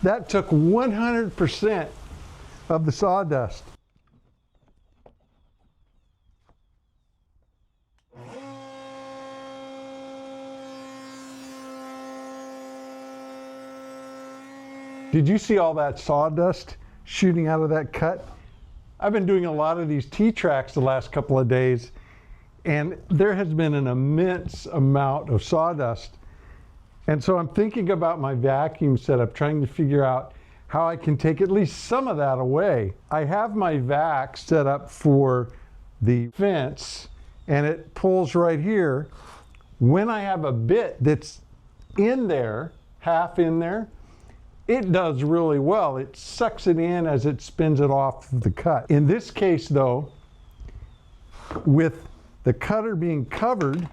That took 100% of the sawdust. Did you see all that sawdust shooting out of that cut? I've been doing a lot of these T-tracks the last couple of days, and there has been an immense amount of sawdust. And so I'm thinking about my vacuum setup, trying to figure out how I can take at least some of that away. I have my vac set up for the fence, and it pulls right here. When I have a bit that's in there, half in there, it does really well. It sucks it in as it spins it off the cut. In this case though, with the cutter being covered,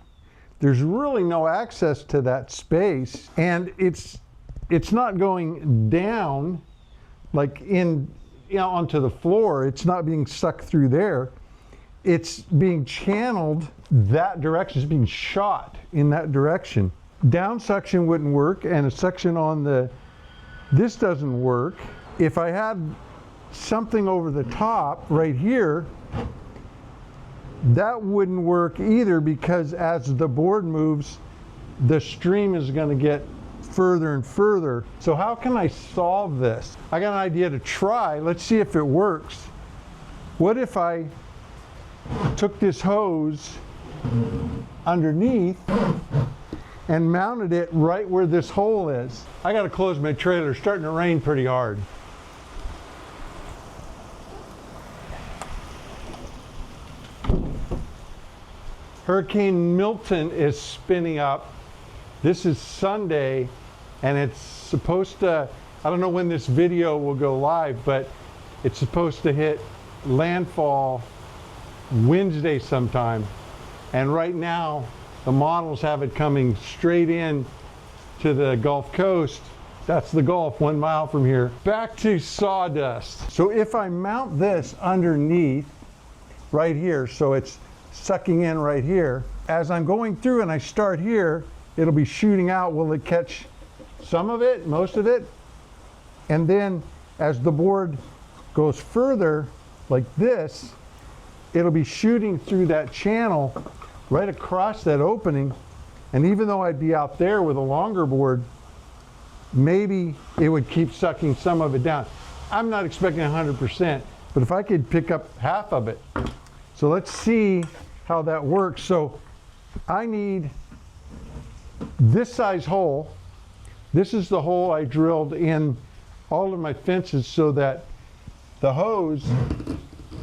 there's really no access to that space, and it's not going down like onto the floor. It's not being sucked through there. It's being channeled that direction. It's being shot in that direction. Down suction wouldn't work, and a suction on this doesn't work. If I had something over the top right here, that wouldn't work either, because as the board moves, the stream is going to get further and further. So how can I solve this? I got an idea to try. Let's see if it works. What if I took this hose underneath and mounted it right where this hole is? I got to close my trailer. It's starting to rain pretty hard. Hurricane Milton is spinning up. This is Sunday, and it's supposed to, I don't know when this video will go live, but it's supposed to hit landfall Wednesday sometime. And right now, the models have it coming straight in to the Gulf Coast. That's the Gulf, 1 mile from here. Back to sawdust. So if I mount this underneath right here, so it's sucking in right here, as I'm going through and I start here, it'll be shooting out. Will it catch some of it, most of it? And then as the board goes further like this, it'll be shooting through that channel right across that opening. And even though I'd be out there with a longer board, maybe it would keep sucking some of it down. I'm not expecting 100%, but if I could pick up half of it. So let's see how that works. So I need this size hole. This is the hole I drilled in all of my fences so that the hose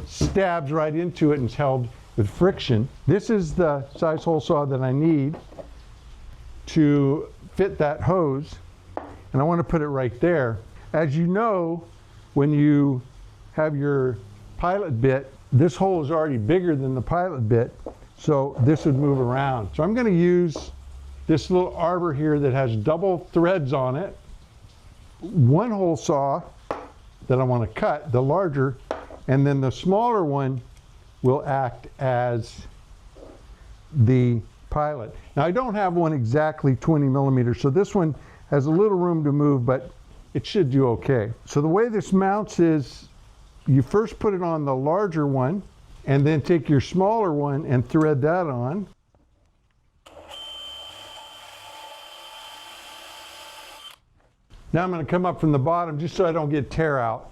stabs right into it and is held with friction. This is the size hole saw that I need to fit that hose, and I want to put it right there. As you know, when you have your pilot bit, this hole is already bigger than the pilot bit, so this would move around. So I'm going to use this little arbor here that has double threads on it. One hole saw that I want to cut, the larger, and then the smaller one will act as the pilot. Now I don't have one exactly 20 millimeters, so this one has a little room to move, but it should do okay. So the way this mounts is you first put it on the larger one and then take your smaller one and thread that on. Now I'm going to come up from the bottom just so I don't get tear out.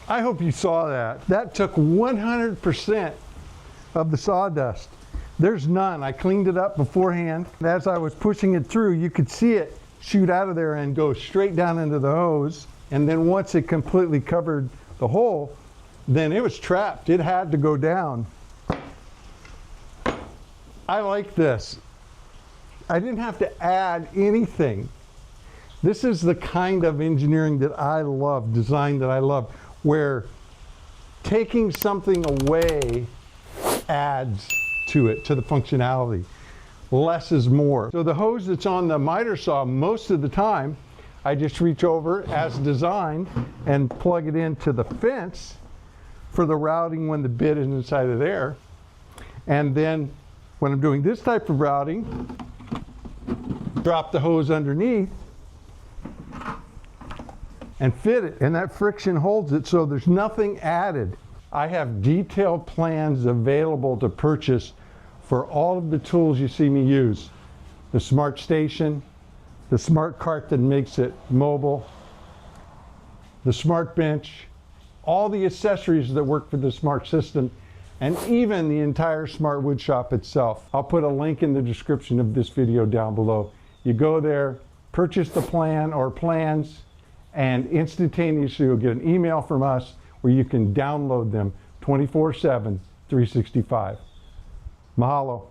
I hope you saw that. That took 100% of the sawdust. There's none. I cleaned it up beforehand. As I was pushing it through, you could see it shoot out of there and go straight down into the hose. And then once it completely covered the hole, then it was trapped. It had to go down. I like this. I didn't have to add anything. This is the kind of engineering that I love, design that I love, where taking something away adds to it, to the functionality. Less is more. So the hose that's on the miter saw, most of the time, I just reach over as designed and plug it into the fence for the routing when the bit is inside of there. And then when I'm doing this type of routing, drop the hose underneath and fit it, and that friction holds it, so there's nothing added. I have detailed plans available to purchase for all of the tools you see me use. The smart station, the smart cart that makes it mobile, the smart bench, all the accessories that work for the smart system, and even the entire smart wood shop itself. I'll put a link in the description of this video down below. You go there, purchase the plan or plans, and instantaneously you'll get an email from us where you can download them 24/7, 365. Mahalo.